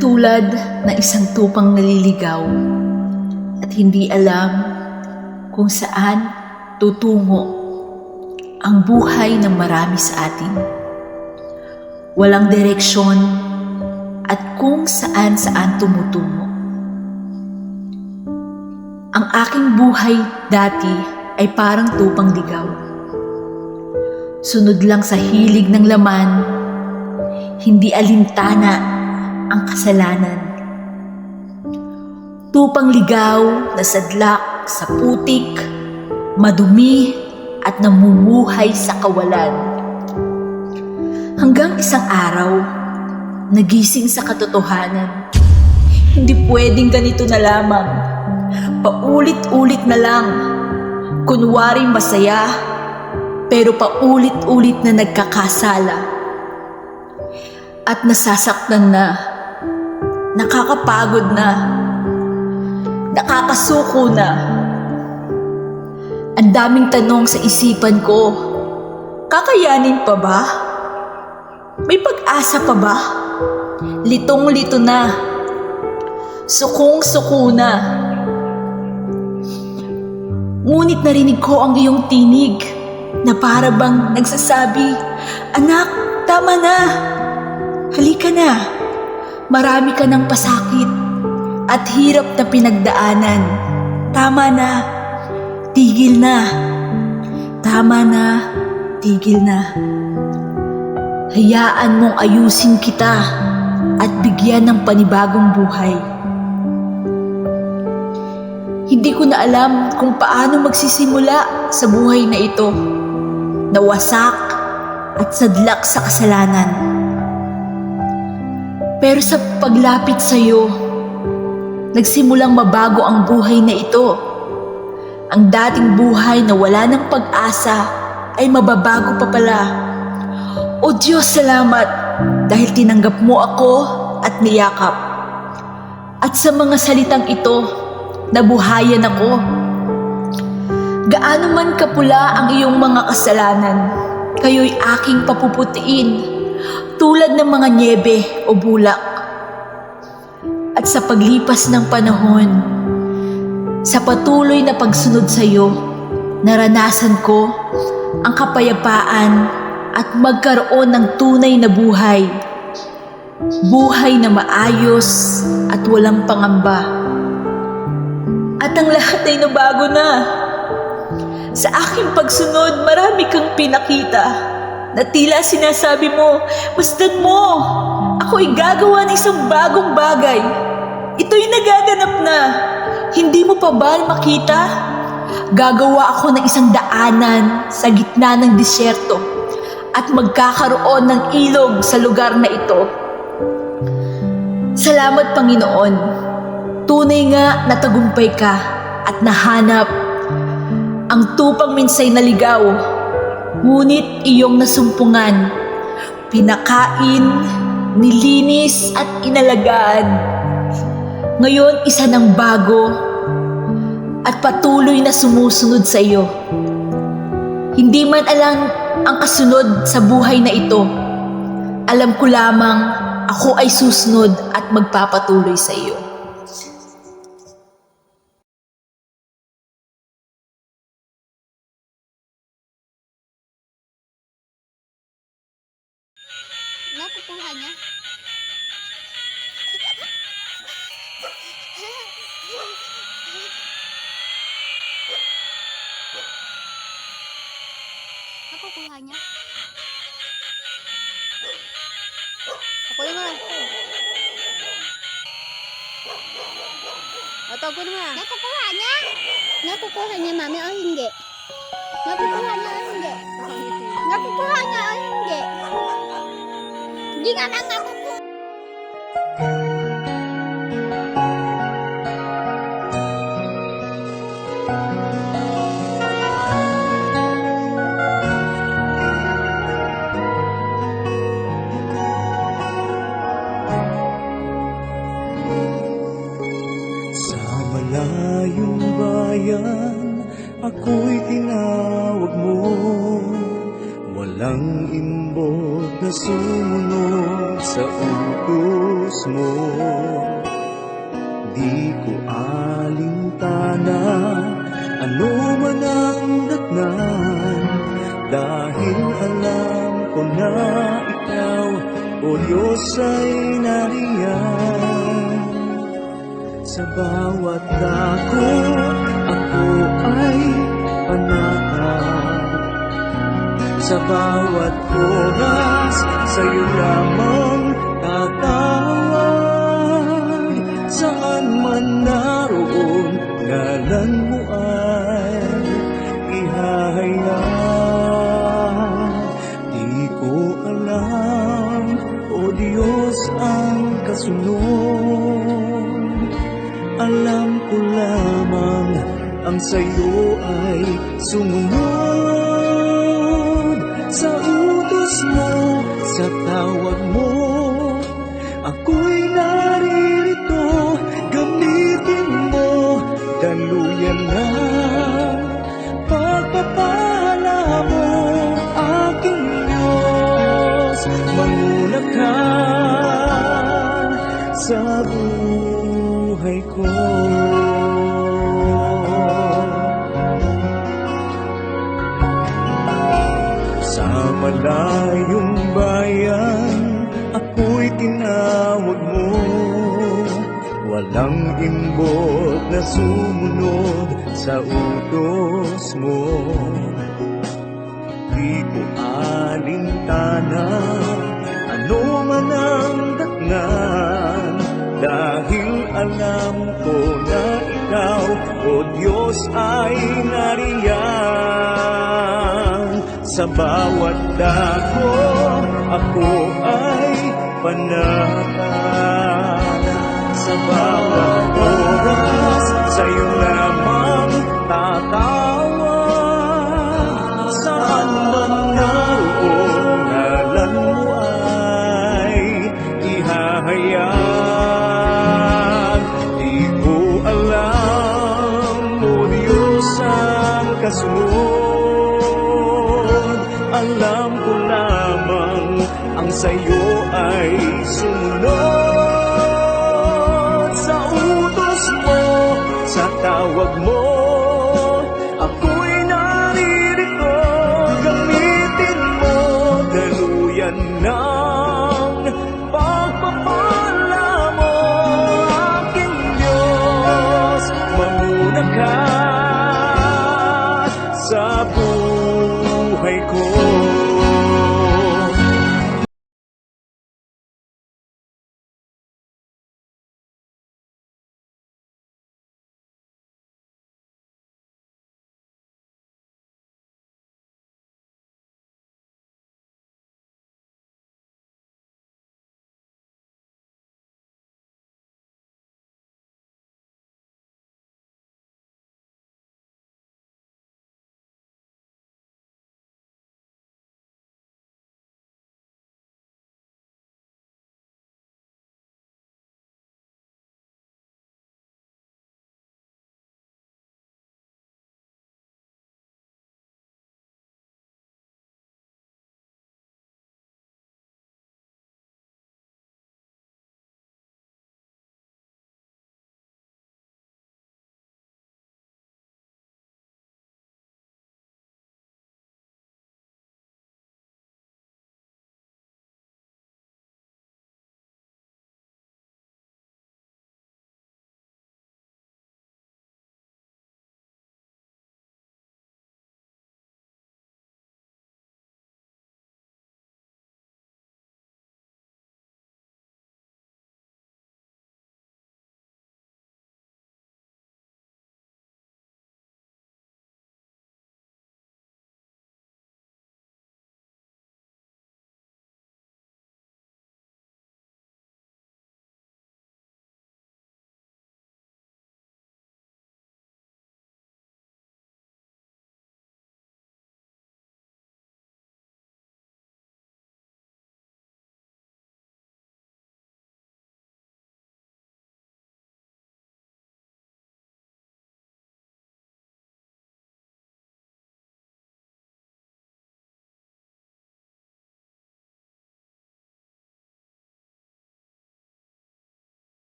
Katulad ng isang tupang naliligaw at hindi alam kung saan tutungo ang buhay ng marami sa atin. Walang direksyon at kung saan tumutungo. Ang aking buhay dati ay parang tupang ligaw. Sunod lang sa hilig ng laman, hindi alintana ang kasalanan. Tupang ligaw na sadlak sa putik, madumi at namumuhay sa kawalan. Hanggang isang araw, nagising sa katotohanan. Hindi pwedeng ganito na lamang. Paulit-ulit na lang. Kunwari masaya, pero paulit-ulit na nagkakasala. At nasasaktan na. Nakakapagod na. Nakakasuko na. Ang daming tanong sa isipan ko. Kakayanin pa ba? May pag-asa pa ba? Litong-lito na. Sukong-suko na. Ngunit narinig ko ang iyong tinig na para bang nagsasabi, "Anak, tama na. Halika na. Marami ka ng pasakit at hirap na pinagdaanan. Tama na. Tigil na. Tama na. Tigil na. Hayaan mong ayusin kita at bigyan ng panibagong buhay." Hindi ko na alam kung paano magsisimula sa buhay na ito, na wasak at sadlak sa kasalanan. Pero sa paglapit sa iyo, nagsimulang mabago ang buhay na ito. Ang dating buhay na wala ng pag-asa ay mababago pa pala. O Diyos, salamat dahil tinanggap mo ako at niyakap. At sa mga salitang ito, nabuhayan ako. Gaano man kapula ang iyong mga kasalanan, kayo'y aking papuputiin tulad ng mga nyebe o bulak. At sa paglipas ng panahon, sa patuloy na pagsunod sa iyo, naranasan ko ang kapayapaan at magkaroon ng tunay na buhay. Buhay na maayos at walang pangamba. At ang lahat ay nabago na. Sa aking pagsunod, marami kang pinakita na tila sinasabi mo, "Bastad mo, ako'y gagawa ng isang bagong bagay. Ito'y nagaganap na. Hindi mo pa ba makita? Gagawa ako ng isang daanan sa gitna ng disyerto at magkakaroon ng ilog sa lugar na ito." Salamat, Panginoon. Tunay nga na tagumpay ka at nahanap ang tupang minsay na ligaw. Ngunit iyong nasumpungan, pinakain, nilinis at inalagaan. Ngayon isa ng bago at patuloy na sumusunod sa iyo. Hindi man alam ang kasunod sa buhay na ito. Alam ko lamang ako ay susunod at magpapatuloy sa iyo. Nakukuha niya? Nakukuha niya? Kukunin mo. O, tugon mo. Nakukuha niya? Nakukuha niya, mami, o hindi? Nakukuha niya o hindi? Nakukuha niya o hindi? Hindi nga lang nakukuha. Sa malayong bayan, ako'y tinawag mo. Walang imbog na sumunod sa utos mo. Di ko alintana ano man ang datnan, dahil alam ko na ikaw, o Diyos, ay nariyan. Sa bawat dako ako ay panatag, sa bawat oras sa'yo lamang tatawag. Saan man naroon, ngalan mo ay ihahayag. Di ko alam, o Diyos, ang kasunod. Alam ko lamang ang sa'yo ay sumunod. Sa utos mo, sa tawag mo, ako'y naririto. Gamitin mo, daluyan na pagpapala mo, aking Diyos. Manguna ka sa buhay ko. Sa malayong bayan, ako'y tinawag mo. Walang imbot na sumunod sa utos mo. Di ko alintana ano man ang datnan, dahil alam ko na ikaw, o Diyos, ay nariyan. Sa bawat dako ako ay panatag, sa bawat oras sa'yo lamang tatawag. Saan man naroon, ngalan mo ay ihahayag. Di ko alam, o Diyos, ang kasunod. Alam ko lamang ang sa'yo ay sumunod. Sa utos mo, sa tawag mo, ako'y naririto. Gamitin mo, daluyan ng pagpapala mo, aking Diyos. Manguna ka sa buhay ko.